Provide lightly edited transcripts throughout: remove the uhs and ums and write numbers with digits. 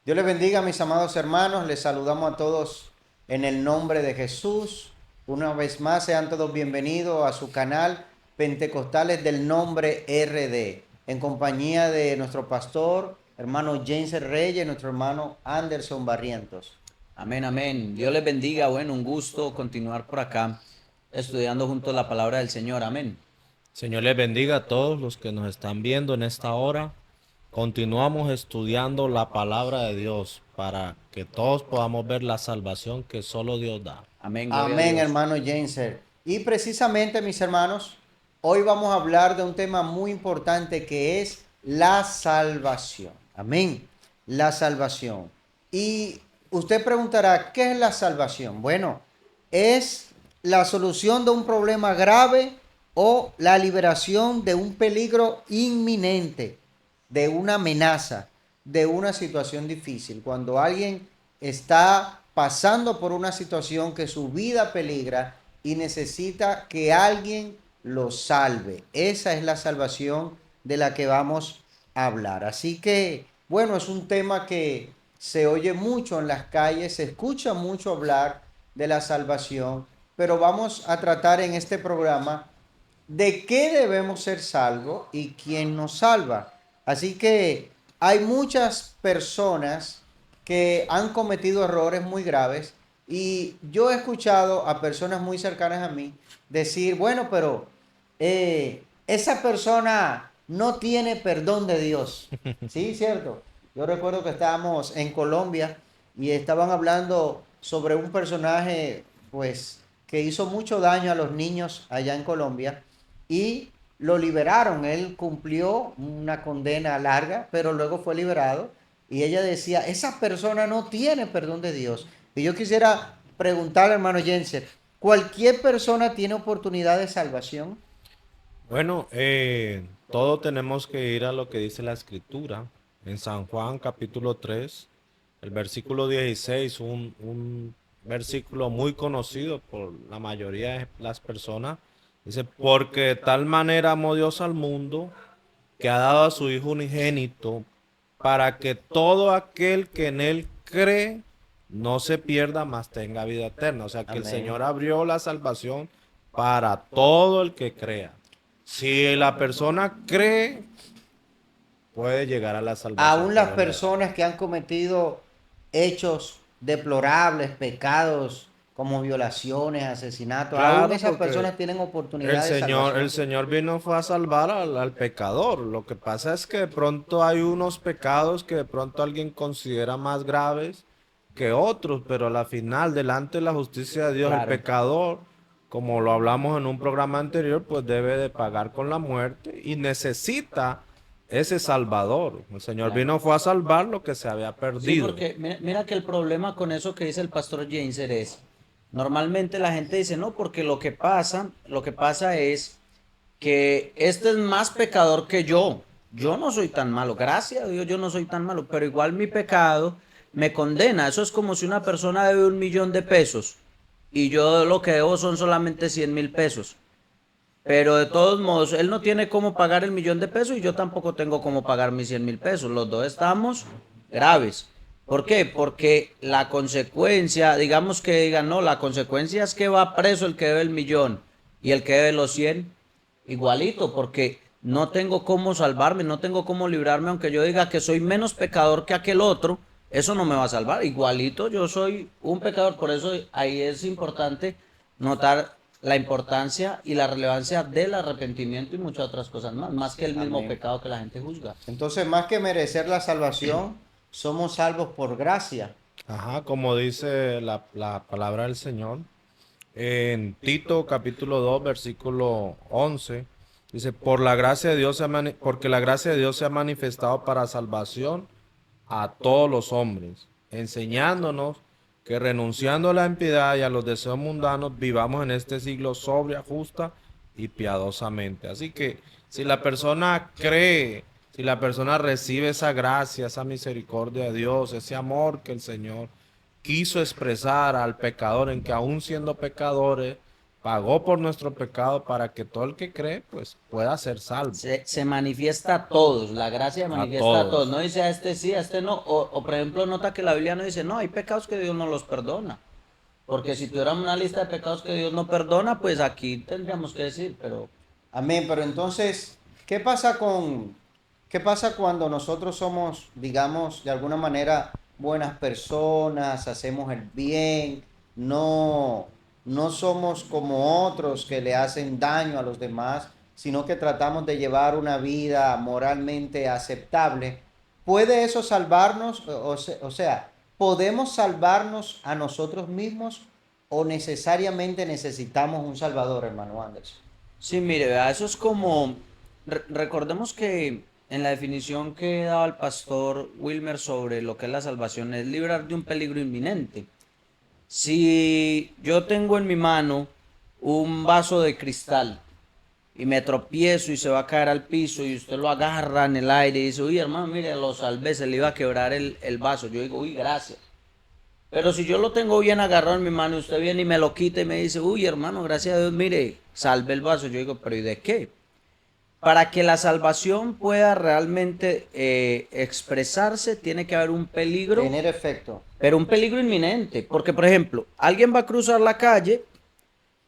Dios les bendiga, mis amados hermanos. Les saludamos a todos en el nombre de Jesús. Una vez más, sean todos bienvenidos a su canal Pentecostales del Nombre RD, en compañía de nuestro pastor, hermano James Reyes, nuestro hermano Anderson Barrientos. Amén, amén. Dios les bendiga. Bueno, un gusto continuar por acá estudiando juntos la palabra del Señor. Amén. Señor les bendiga a todos los que nos están viendo en esta hora. Continuamos estudiando la palabra de Dios para que todos podamos ver la salvación que solo Dios da. Amén. Gloria a Amén, Dios. hermano James. Y precisamente, mis hermanos, hoy vamos a hablar de un tema muy importante que es la salvación. Amén. La salvación. Y usted preguntará, ¿qué es la salvación? Bueno, es la solución de un problema grave o la liberación de un peligro inminente, de una amenaza, de una situación difícil. Cuando alguien está pasando por una situación que su vida peligra y necesita que alguien lo salve. Esa es la salvación de la que vamos a hablar. Así que, bueno, es un tema que se oye mucho en las calles, se escucha mucho hablar de la salvación, pero vamos a tratar en este programa de qué debemos ser salvos y quién nos salva. Así que hay muchas personas que han cometido errores muy graves y yo he escuchado a personas muy cercanas a mí decir, bueno, pero esa persona no tiene perdón de Dios. Sí, cierto. Yo recuerdo que estábamos en Colombia y estaban hablando sobre un personaje, pues, que hizo mucho daño a los niños allá en Colombia y lo liberaron. Él cumplió una condena larga, pero luego fue liberado. Y ella decía, esa persona no tiene perdón de Dios. Y yo quisiera preguntarle, hermano Jensen, ¿cualquier persona tiene oportunidad de salvación? Bueno, todos tenemos que ir a lo que dice la Escritura. En San Juan capítulo 3, el versículo 16, un versículo muy conocido por la mayoría de las personas. Dice, porque de tal manera amó Dios al mundo que ha dado a su Hijo unigénito para que todo aquel que en él cree no se pierda, mas tenga vida eterna. O sea que el Amén. Señor abrió la salvación para todo el que crea. Si la persona cree, puede llegar a la salvación. Aún las personas que han cometido hechos deplorables, pecados como violaciones, asesinatos, Claro, aún esas porque personas tienen oportunidad de el salvación. Señor vino fue a salvar al pecador. Lo que pasa es que de pronto hay unos pecados que de pronto alguien considera más graves que otros, pero a la final, delante de la justicia de Dios, el Claro. pecador, como lo hablamos en un programa anterior, pues debe de pagar con la muerte y necesita ese Salvador. El Señor Claro. vino fue a salvar lo que se había Sí, perdido. porque mira que el problema con eso que dice el pastor Jainser es, normalmente la gente dice, no, porque lo que pasa es que este es más pecador que yo. Yo no soy tan malo, gracias a Dios yo no soy tan malo, pero igual mi pecado me condena. Eso es como si una persona debe 1.000.000 de pesos y yo lo que debo son solamente 100.000 pesos. Pero de todos modos, él no tiene cómo pagar el 1.000.000 de pesos y yo tampoco tengo cómo pagar mis 100.000 pesos. Los dos estamos graves. ¿Por qué? Porque la consecuencia, digamos que digan, no, la consecuencia es que va preso el que debe el 1.000.000 y el que debe los 100, igualito, porque no tengo cómo salvarme, no tengo cómo librarme, aunque yo diga que soy menos pecador que aquel otro, eso no me va a salvar. Igualito yo soy un pecador, por eso ahí es importante notar la importancia y la relevancia del arrepentimiento y muchas otras cosas más que el mismo Amén. pecado que la gente juzga. Entonces, más que merecer la salvación, somos salvos por gracia. Ajá, como dice la palabra del Señor. En Tito capítulo 2 versículo 11 dice, por la gracia de Dios porque la gracia de Dios se ha manifestado para salvación a todos los hombres, enseñándonos que renunciando a la impiedad y a los deseos mundanos, vivamos en este siglo sobria, justa y piadosamente. Así que si la persona cree, si la persona recibe esa gracia, esa misericordia de Dios, ese amor que el Señor quiso expresar al pecador en que aún siendo pecadores, pagó por nuestro pecado para que todo el que cree, pues pueda ser salvo. Se manifiesta a todos, la gracia se manifiesta a todos. todos. No dice a este sí, a este no. O por ejemplo, nota que la Biblia no dice, no, hay pecados que Dios no los perdona. Porque si tuviéramos una lista de pecados que Dios no perdona, pues aquí tendríamos que decir, pero Amén, pero entonces, qué pasa cuando nosotros somos, digamos, de alguna manera buenas personas, hacemos el bien, no somos como otros que le hacen daño a los demás, sino que tratamos de llevar una vida moralmente aceptable? ¿Puede eso salvarnos? O sea, ¿podemos salvarnos a nosotros mismos o necesariamente necesitamos un salvador, hermano Anderson? sí, mire, vea, eso es como, recordemos que en la definición que daba el pastor Wilmer sobre lo que es la salvación es librar de un peligro inminente. Si yo tengo en mi mano un vaso de cristal y me tropiezo y se va a caer al piso y usted lo agarra en el aire y dice, uy, hermano, mire, lo salvé, se le iba a quebrar el vaso. Yo digo, uy, gracias. Pero si yo lo tengo bien agarrado en mi mano y usted viene y me lo quita y me dice, uy, hermano, gracias a Dios, mire, salve el vaso. Yo digo, pero ¿y de qué? Para que la salvación pueda realmente expresarse, tiene que haber un peligro, Tener efecto. pero un peligro inminente. Porque, por ejemplo, alguien va a cruzar la calle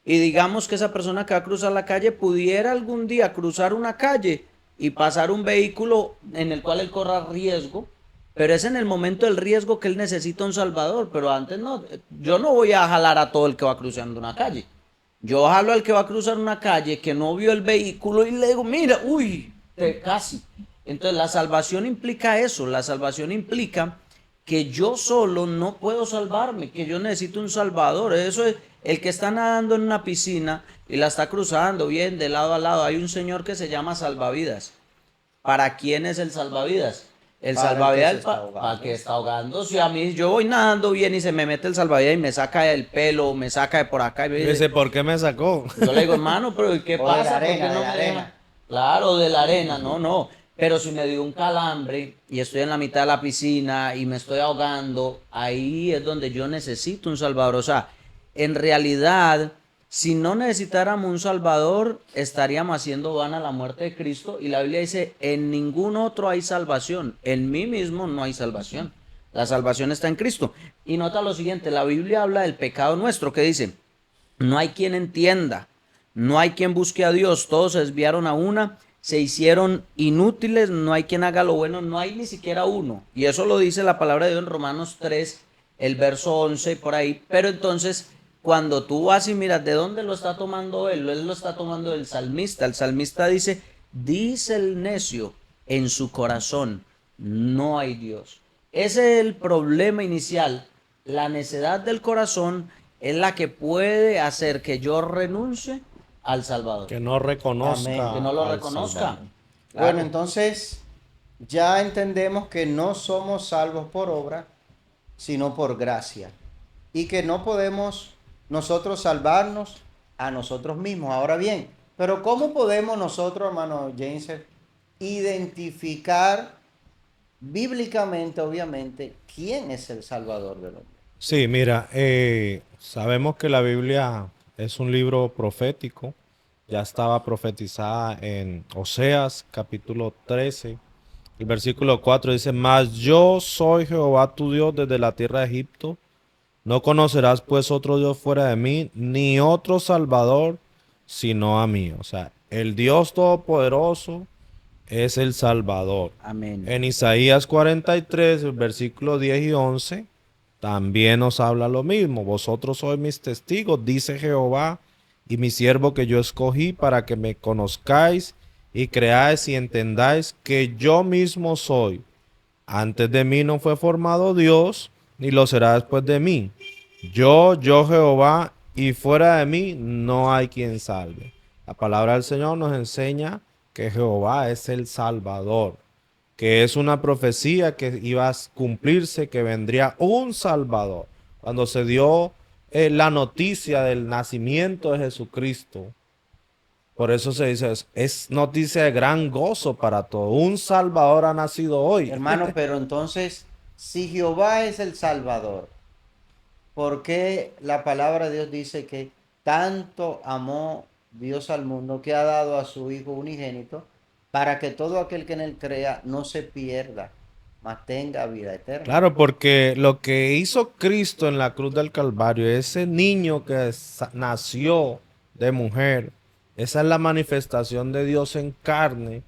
y digamos que esa persona que va a cruzar la calle pudiera algún día cruzar una calle y pasar un vehículo en el cual él corra riesgo, pero es en el momento del riesgo que él necesita un salvador, pero antes no. Yo no voy a jalar a todo el que va cruzando una calle. Yo jalo al que va a cruzar una calle que no vio el vehículo y le digo, mira, uy, casi. Entonces la salvación implica eso, la salvación implica que yo solo no puedo salvarme, que yo necesito un salvador. Eso es, el que está nadando en una piscina y la está cruzando bien de lado a lado, hay un señor que se llama salvavidas. ¿Para quién es el salvavidas? El Para el que salvavidas se está ahogando. para el que está ahogando. Si a mí yo voy nadando bien y se me mete el salvavidas y me saca el pelo, me saca de por acá y me dice, Dice, ¿por qué me sacó? yo le digo, hermano, pero ¿y qué O de pasa? la ¿Por qué arena, no de la me deja? arena. Claro, de la arena, no. Pero si me dio un calambre y estoy en la mitad de la piscina y me estoy ahogando, ahí es donde yo necesito un salvador. O sea, en realidad, si no necesitáramos un salvador, estaríamos haciendo vana la muerte de Cristo. Y la Biblia dice, en ningún otro hay salvación. En mí mismo no hay salvación. La salvación está en Cristo. Y nota lo siguiente, la Biblia habla del pecado nuestro, que dice, no hay quien entienda, no hay quien busque a Dios, todos se desviaron a una, se hicieron inútiles, no hay quien haga lo bueno, no hay ni siquiera uno. Y eso lo dice la palabra de Dios en Romanos 3, el verso 11 por ahí. Pero entonces, cuando tú vas y miras de dónde lo está tomando él lo está tomando del salmista. El salmista dice el necio en su corazón, no hay Dios. Ese es el problema inicial. La necedad del corazón es la que puede hacer que yo renuncie al Salvador. Que no reconozca. Amén. Que no lo al reconozca. Salvador. Claro. Bueno, entonces ya entendemos que no somos salvos por obra, sino por gracia. Y que no podemos nosotros salvarnos a nosotros mismos. Ahora bien, pero ¿cómo podemos nosotros, hermano James, identificar bíblicamente, obviamente, quién es el Salvador del hombre? Sí, mira, sabemos que la Biblia es un libro profético. Ya estaba profetizada en Oseas, capítulo 13. El versículo 4 dice, mas yo soy Jehová tu Dios desde la tierra de Egipto. No conocerás pues otro Dios fuera de mí, ni otro Salvador, sino a mí. O sea, el Dios Todopoderoso es el Salvador. Amén. En Isaías 43, el versículo 10 y 11, también nos habla lo mismo. Vosotros sois mis testigos, dice Jehová, y mi siervo que yo escogí para que me conozcáis y creáis y entendáis que yo mismo soy. Antes de mí no fue formado Dios, ni lo será después de mí. Yo Jehová, y fuera de mí no hay quien salve. La palabra del Señor nos enseña que Jehová es el Salvador, que es una profecía que iba a cumplirse, que vendría un Salvador. Cuando se dio la noticia del nacimiento de Jesucristo, por eso se dice, es noticia de gran gozo para todos. Un Salvador ha nacido hoy. Hermano, pero entonces, si Jehová es el Salvador, ¿por qué la palabra de Dios dice que tanto amó Dios al mundo que ha dado a su Hijo unigénito para que todo aquel que en él crea no se pierda, mas tenga vida eterna? Claro, porque lo que hizo Cristo en la cruz del Calvario, ese niño que nació de mujer, esa es la manifestación de Dios en carne.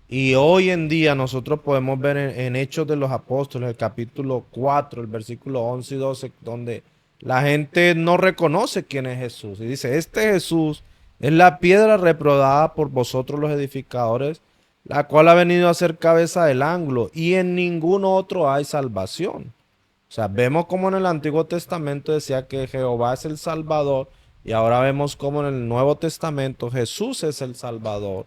Y hoy en día nosotros podemos ver en Hechos de los Apóstoles, el capítulo 4, el versículo 11 y 12, donde la gente no reconoce quién es Jesús. Y dice, este Jesús es la piedra reprobada por vosotros los edificadores, la cual ha venido a ser cabeza del ángulo, y en ningún otro hay salvación. O sea, vemos como en el Antiguo Testamento decía que Jehová es el Salvador, y ahora vemos como en el Nuevo Testamento Jesús es el Salvador,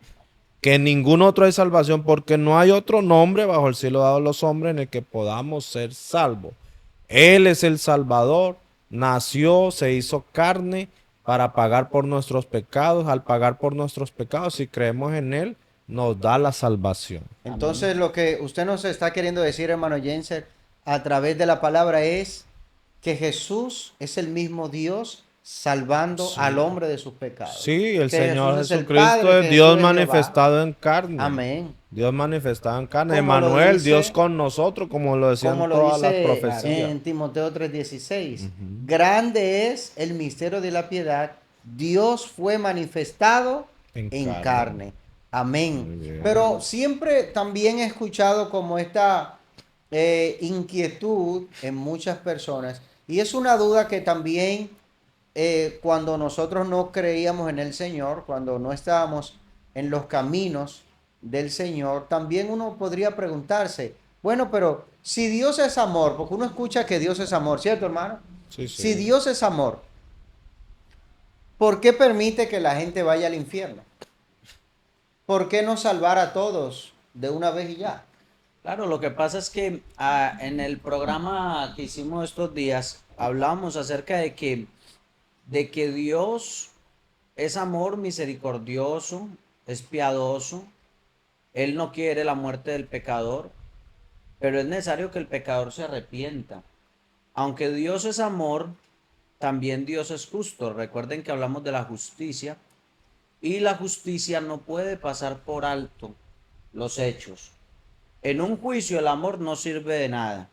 que en ningún otro hay salvación, porque no hay otro nombre bajo el cielo dado a los hombres en el que podamos ser salvos. Él es el Salvador, nació, se hizo carne para pagar por nuestros pecados. Al pagar por nuestros pecados, si creemos en Él, nos da la salvación. Entonces, lo que usted nos está queriendo decir, hermano Jenser, a través de la palabra es que Jesús es el mismo Dios salvando al hombre de sus pecados. Sí, el Que Señor Jesús es el Jesucristo Padre, es que Dios Jesús es Jehová. manifestado en carne. Amén. Dios manifestado en carne. Como lo Emanuel, dice- Dios con nosotros, como lo decían Como lo todas las dice profecías. en Timoteo 3:16. Grande es el misterio de la piedad. Dios fue manifestado En en carne. carne. Amén. Muy bien. Pero siempre también he escuchado como esta inquietud en muchas personas. Y es una duda que también cuando nosotros no creíamos en el Señor, cuando no estábamos en los caminos del Señor, también uno podría preguntarse, bueno, pero si Dios es amor, porque uno escucha que Dios es amor, ¿cierto, hermano? Sí, sí. Si Dios es amor, ¿por qué permite que la gente vaya al infierno? ¿Por qué no salvar a todos de una vez y ya? Claro, lo que pasa es que en el programa que hicimos estos días hablamos acerca de que Dios es amor misericordioso, es piadoso, Él no quiere la muerte del pecador, pero es necesario que el pecador se arrepienta. Aunque Dios es amor, también Dios es justo. Recuerden que hablamos de la justicia y la justicia no puede pasar por alto los hechos. En un juicio el amor no sirve de nada.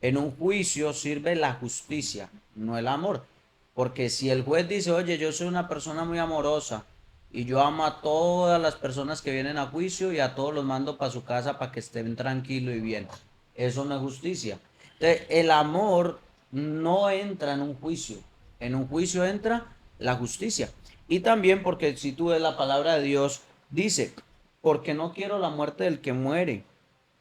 En un juicio sirve la justicia, no el amor. Porque si el juez dice, oye, yo soy una persona muy amorosa y yo amo a todas las personas que vienen a juicio y a todos los mando para su casa para que estén tranquilos y bien, eso no es justicia. Entonces, el amor no entra en un juicio. En un juicio entra la justicia. Y también porque si tú ves la palabra de Dios, dice, porque no quiero la muerte del que muere.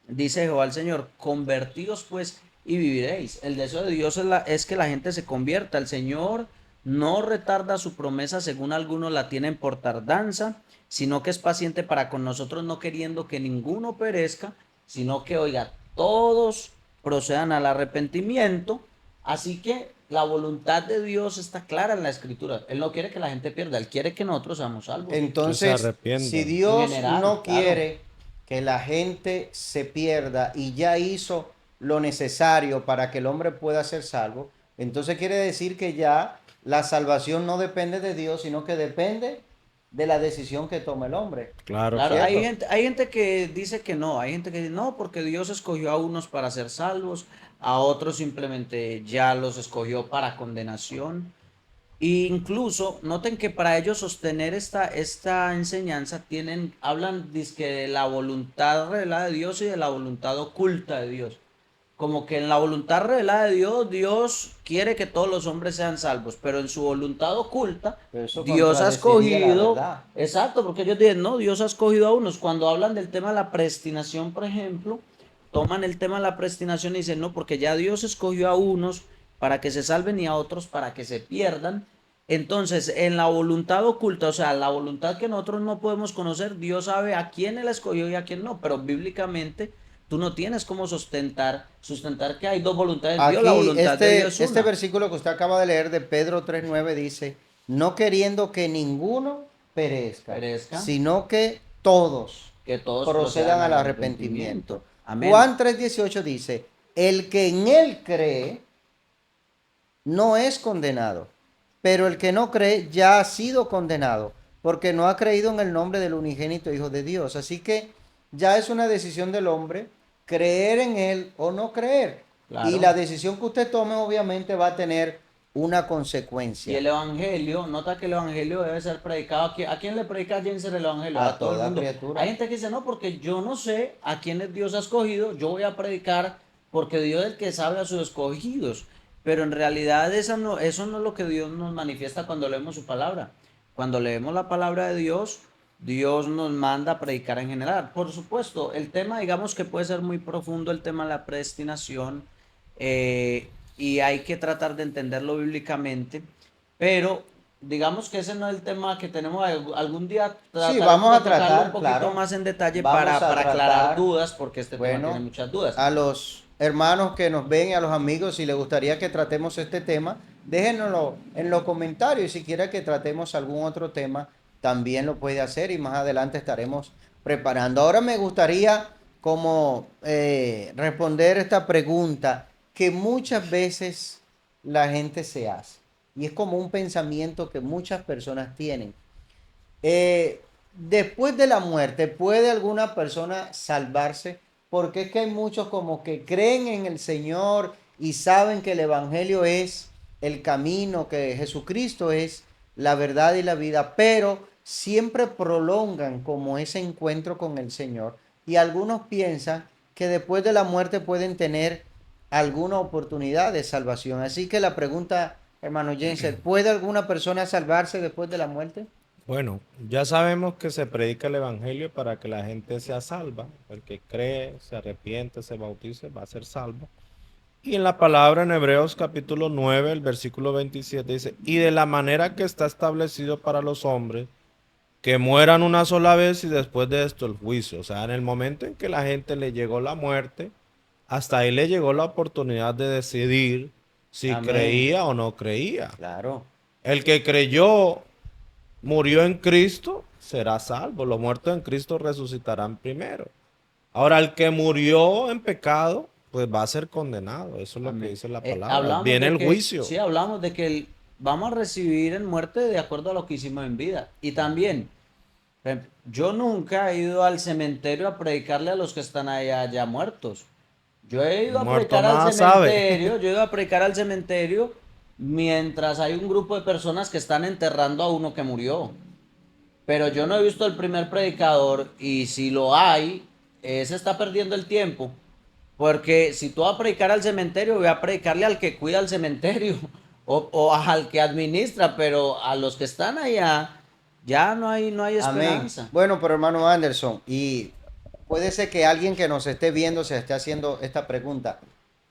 Dice Jehová el Señor, convertíos pues y viviréis. El deseo de Dios es que la gente se convierta. El Señor no retarda su promesa según algunos la tienen por tardanza, sino que es paciente para con nosotros, no queriendo que ninguno perezca, sino que, oiga, todos procedan al arrepentimiento. Así que la voluntad de Dios está clara en la Escritura. Él no quiere que la gente pierda, Él quiere que nosotros seamos salvos. Entonces, arrepientan. si Dios En general, no claro. quiere que la gente se pierda y ya hizo lo necesario para que el hombre pueda ser salvo, entonces quiere decir que ya la salvación no depende de Dios, sino que depende de la decisión que toma el hombre. Claro, Claro, claro. hay gente que dice que no, hay gente que dice no, porque Dios escogió a unos para ser salvos, a otros simplemente ya los escogió para condenación. E incluso, noten que para ellos sostener esta enseñanza hablan dizque de la voluntad revelada de Dios y de la voluntad oculta de Dios. Como que en la voluntad revelada de Dios, Dios quiere que todos los hombres sean salvos, pero en su voluntad oculta, Pero eso Dios ha contradeciría la escogido, verdad. exacto, porque ellos dicen, no, Dios ha escogido a unos. Cuando hablan del tema de la predestinación, por ejemplo, toman el tema de la predestinación y dicen, no, porque ya Dios escogió a unos para que se salven y a otros para que se pierdan. Entonces, en la voluntad oculta, o sea, la voluntad que nosotros no podemos conocer, Dios sabe a quién Él escogió y a quién no, pero bíblicamente tú no tienes cómo sustentar que hay dos voluntades de Dios, la Aquí, voluntad de Dios es este una. versículo que usted acaba de leer de Pedro 3:9 dice, no queriendo que ninguno perezca, sino que todos Que todos procedan al arrepentimiento. Amén. Juan 3:18 dice, el que en él cree no es condenado. Pero el que no cree ya ha sido condenado, porque no ha creído en el nombre del unigénito Hijo de Dios. Así que ya es una decisión del hombre creer en él o no creer. Y Claro. la decisión que usted tome obviamente va a tener una Y consecuencia el evangelio, nota que el evangelio debe ser predicado. ¿A quién le predica Jensen el evangelio? a A todo el toda mundo. criatura. Hay gente que dice, no, porque yo no sé a quiénes Dios ha escogido, yo voy a predicar porque Dios es el que sabe a sus escogidos. Pero en realidad eso no es lo que Dios nos manifiesta cuando leemos su palabra. Cuando leemos la palabra de Dios, Dios nos manda a predicar en general. Por supuesto, el tema, digamos que puede ser muy profundo, el tema de la predestinación, y hay que tratar de entenderlo bíblicamente, pero digamos que ese no es el tema que tenemos. Algún día Sí, trataremos vamos de a tocarlo un tratar, poquito claro. más en detalle Vamos a para aclarar tratar, dudas, porque este tema tiene bueno, muchas dudas. a los hermanos que nos ven y a los amigos, si les gustaría que tratemos este tema, déjenoslo en los comentarios. Y si quiere que tratemos algún otro tema, también lo puede hacer y más adelante estaremos preparando. Ahora me gustaría como responder esta pregunta que muchas veces la gente se hace. Y es como un pensamiento que muchas personas tienen. Después de la muerte, ¿puede alguna persona salvarse? Porque es que hay muchos como que creen en el Señor y saben que el Evangelio es el camino, que Jesucristo es la verdad y la vida, pero siempre prolongan como ese encuentro con el Señor. Y algunos piensan que después de la muerte pueden tener alguna oportunidad de salvación. Así que la pregunta, hermano Jensen, ¿puede alguna persona salvarse después de la muerte? Bueno, ya sabemos que se predica el evangelio para que la gente sea salva. El que cree, se arrepiente, se bautice, va a ser salvo. Y en la palabra en Hebreos capítulo 9, el versículo 27 dice, y de la manera que está establecido para los hombres, que mueran una sola vez y después de esto el juicio. O sea, en el momento en que la gente le llegó la muerte, hasta ahí le llegó la oportunidad de decidir si Amén. creía o no creía. Claro. El que creyó, murió en Cristo, será salvo. Los muertos en Cristo resucitarán primero. Ahora, el que murió en pecado, pues va a ser condenado. Eso es lo que Amén. dice la palabra. Hablamos Viene de el que, juicio. sí, hablamos de que vamos a recibir en muerte de acuerdo a lo que hicimos en vida. Y también, por ejemplo, yo nunca he ido al cementerio a predicarle a los que están allá ya muertos. Yo he ido El a muerto predicar al nada sabe. cementerio, yo he ido a predicar al cementerio mientras hay un grupo de personas que están enterrando a uno que murió. Pero yo no he visto el primer predicador y si lo hay, se está perdiendo el tiempo. Porque si tú vas a predicar al cementerio, voy a predicarle al que cuida el cementerio o al que administra, pero a los que están allá ya no hay Amén. esperanza. Bueno, pero hermano Anderson, y puede ser que alguien que nos esté viendo se esté haciendo esta pregunta.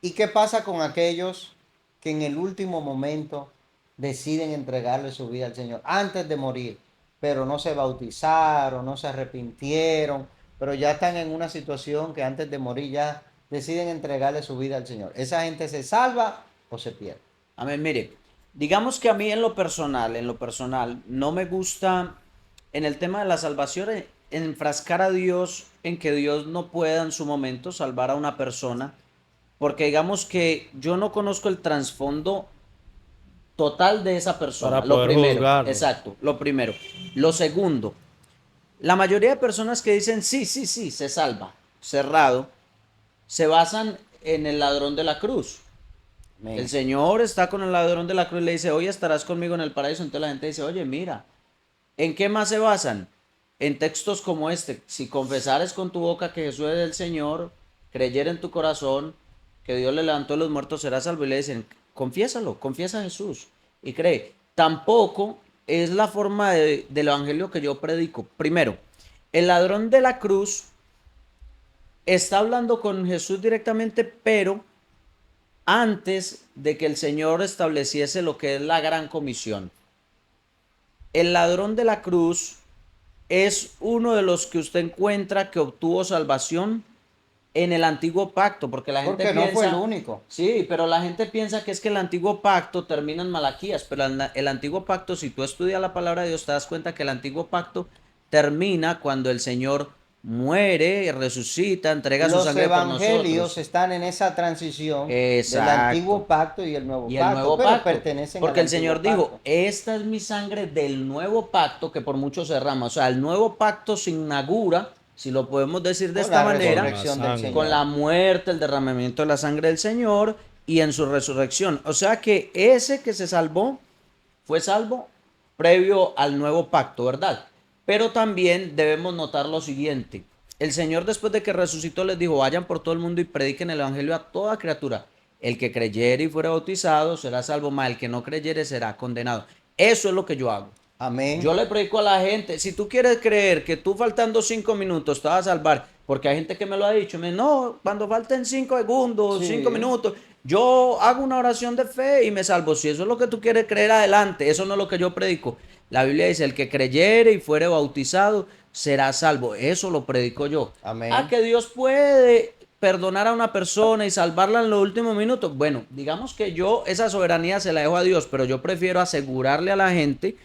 ¿Y qué pasa con aquellos que en el último momento deciden entregarle su vida al Señor antes de morir, pero no se bautizaron, no se arrepintieron, pero ya están en una situación que antes de morir ya deciden entregarle su vida al Señor? ¿Esa gente se salva o se pierde? Amén, mire, digamos que a mí en lo personal, no me gusta en el tema de la salvación enfrascar a Dios en que Dios no pueda en su momento salvar a una persona, porque digamos que yo no conozco el trasfondo total de esa persona. Para Lo poder primero, juzgarlo. exacto, lo primero. Lo segundo, la mayoría de personas que dicen sí, sí, sí, se salva, cerrado, se basan en el ladrón de la cruz. El Amén. Señor está con el ladrón de la cruz y le dice, hoy estarás conmigo en el paraíso. Entonces la gente dice, oye, mira, ¿en qué más se basan? En textos como este, si confesares con tu boca que Jesús es el Señor, creyere en tu corazón que Dios le levantó de los muertos, serás salvo. Y le dicen, confiésalo, confiesa a Jesús y cree. Tampoco es la forma del evangelio que yo predico. Primero, el ladrón de la cruz está hablando con Jesús directamente, pero antes de que el Señor estableciese lo que es la gran comisión. El ladrón de la cruz es uno de los que usted encuentra que obtuvo salvación en el antiguo pacto, porque la gente Porque no fue el piensa, único. sí, pero la gente piensa que es que el antiguo pacto termina en Malaquías, pero el antiguo pacto, si tú estudias la palabra de Dios, te das cuenta que el antiguo pacto termina cuando el Señor muere, resucita, entrega su Los sangre por evangelios nosotros. están en esa transición del Exacto. antiguo pacto y el nuevo Y el pacto, nuevo pero pacto. pertenecen Porque al el Señor antiguo dijo, pacto. esta es mi sangre del nuevo pacto que por muchos se derrama. O sea, el nuevo pacto se inaugura, si lo podemos decir de Con esta la manera, resurrección del sangre. con Señor. la muerte, el derramamiento de la sangre del Señor y en su resurrección. O sea que ese que se salvó fue salvo previo al nuevo pacto, ¿verdad? Pero también debemos notar lo siguiente. El Señor después de que resucitó les dijo, vayan por todo el mundo y prediquen el Evangelio a toda criatura. El que creyere y fuera bautizado será salvo, mas el que no creyere será condenado. Eso es lo que yo hago. Amén. Yo le predico a la gente, si tú quieres creer que tú faltando 5 minutos te vas a salvar, porque hay gente que me lo ha dicho, no, cuando falten 5 segundos, Sí. 5 minutos, yo hago una oración de fe y me salvo. Si eso es lo que tú quieres creer, adelante, eso no es lo que yo predico. La Biblia dice, el que creyere y fuere bautizado será salvo. Eso lo predico yo. Amén. A que Dios puede perdonar a una persona y salvarla en los últimos minutos. Bueno, digamos que yo esa soberanía se la dejo a Dios, pero yo prefiero asegurarle a la gente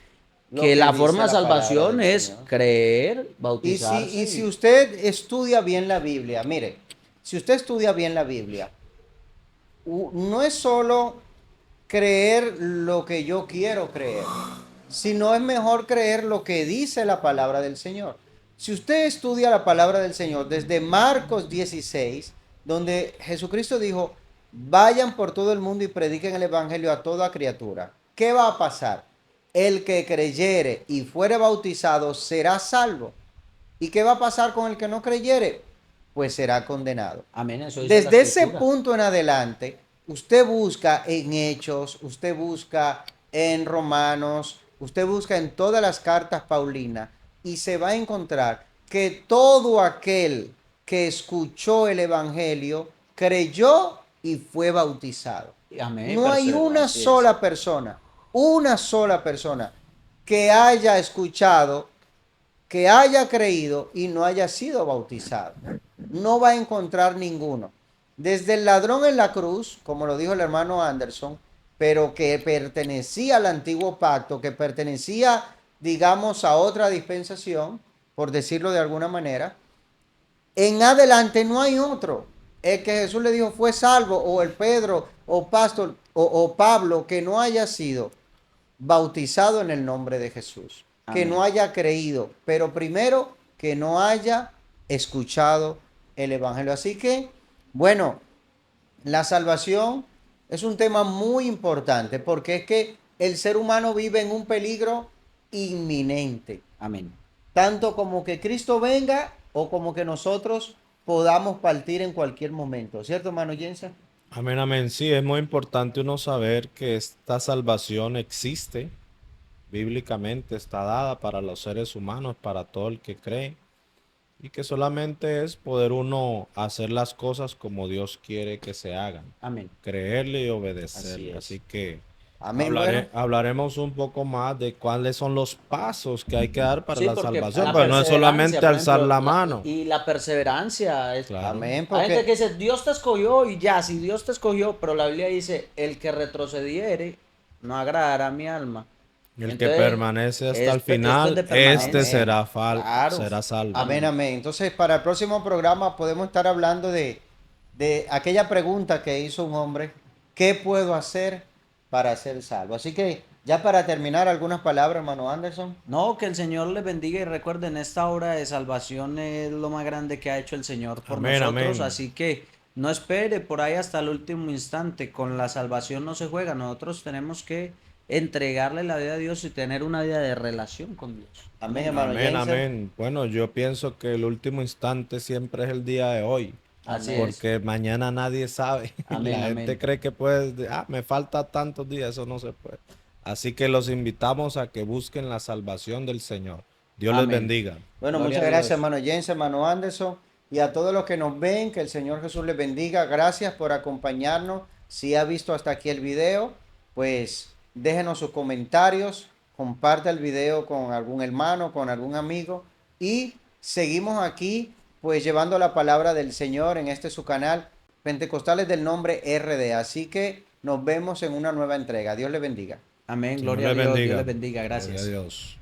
Lo que la dice forma de la palabra salvación del es Señor. creer, Y bautizarse. si usted estudia bien la Biblia, mire, si usted estudia bien la Biblia, no es solo creer lo que yo quiero creer, sino es mejor creer lo que dice la palabra del Señor. Si usted estudia la palabra del Señor desde Marcos 16, donde Jesucristo dijo, vayan por todo el mundo y prediquen el Evangelio a toda criatura, ¿qué va a pasar? El que creyere y fuere bautizado será salvo. ¿Y qué va a pasar con el que no creyere? Pues será condenado. Amén, eso dice la Desde ese Escritura. punto en adelante, usted busca en Hechos, usted busca en Romanos, usted busca en todas las cartas paulinas y se va a encontrar que todo aquel que escuchó el Evangelio creyó y fue bautizado. Amén, No hay una así es. una sola persona que haya escuchado, que haya creído y no haya sido bautizado. No va a encontrar ninguno. Desde el ladrón en la cruz, como lo dijo el hermano Anderson, pero que pertenecía al antiguo pacto, que pertenecía, digamos, a otra dispensación, por decirlo de alguna manera, en adelante no hay otro. El que Jesús le dijo fue salvo, o el Pedro, o Pastor, o Pablo, que no haya sido bautizado en el nombre de Jesús, que Amén. no haya creído, pero primero que no haya escuchado el Evangelio. Así que, bueno, la salvación es un tema muy importante porque es que el ser humano vive en un peligro inminente, Amén. tanto como que Cristo venga o como que nosotros podamos partir en cualquier momento, ¿cierto, hermano Jensen? Amén, amén. Sí, es muy importante uno saber que esta salvación existe bíblicamente, está dada para los seres humanos, para todo el que cree, y que solamente es poder uno hacer las cosas como Dios quiere que se hagan, Amén. creerle y obedecerle. Así Así que Amén, bueno. hablaremos un poco más de cuáles son los pasos que hay que dar para Sí, la porque salvación, la pero no es solamente perseverancia, por alzar ejemplo, la mano. y la perseverancia es. Claro. Amén, Hay gente porque que dice, Dios te escogió y ya, si Dios te escogió, pero la Biblia dice, el que retrocediere no agradará a mi alma. El que Entonces, permanece hasta el esto es final, de este permanencia. será, Claro. será salvo. amén, amén. Entonces, para el próximo programa podemos estar hablando de aquella pregunta que hizo un hombre, ¿qué puedo hacer para ser salvo? Así que, ya para terminar, algunas palabras, hermano Anderson. No, que el Señor les bendiga y recuerden, esta obra de salvación es lo más grande que ha hecho el Señor por Amén, nosotros, amén. así que no espere por ahí hasta el último instante, con la salvación no se juega, nosotros tenemos que entregarle la vida a Dios y tener una vida de relación con Dios. Amén, hermano Amén, Jensen. amén. Bueno, yo pienso que el último instante siempre es el día de hoy, Así es. porque mañana nadie sabe. Amén, La gente amén. cree que puede, me falta tantos días, eso no se puede. Así que los invitamos a que busquen la salvación del Señor. Dios les Amén. bendiga. Bueno, Gloria muchas a gracias, Dios. hermano Jensen, hermano Anderson, y a todos los que nos ven, que el Señor Jesús les bendiga. Gracias por acompañarnos. Si ha visto hasta aquí el video, pues déjenos sus comentarios, comparte el video con algún hermano, con algún amigo, y seguimos aquí, pues llevando la palabra del Señor en este su canal, Pentecostales del Nombre RD. Así que nos vemos en una nueva entrega. Dios les bendiga. Amén, Señor gloria a les Dios, Dios bendiga. les bendiga, Gloria a gracias. Dios.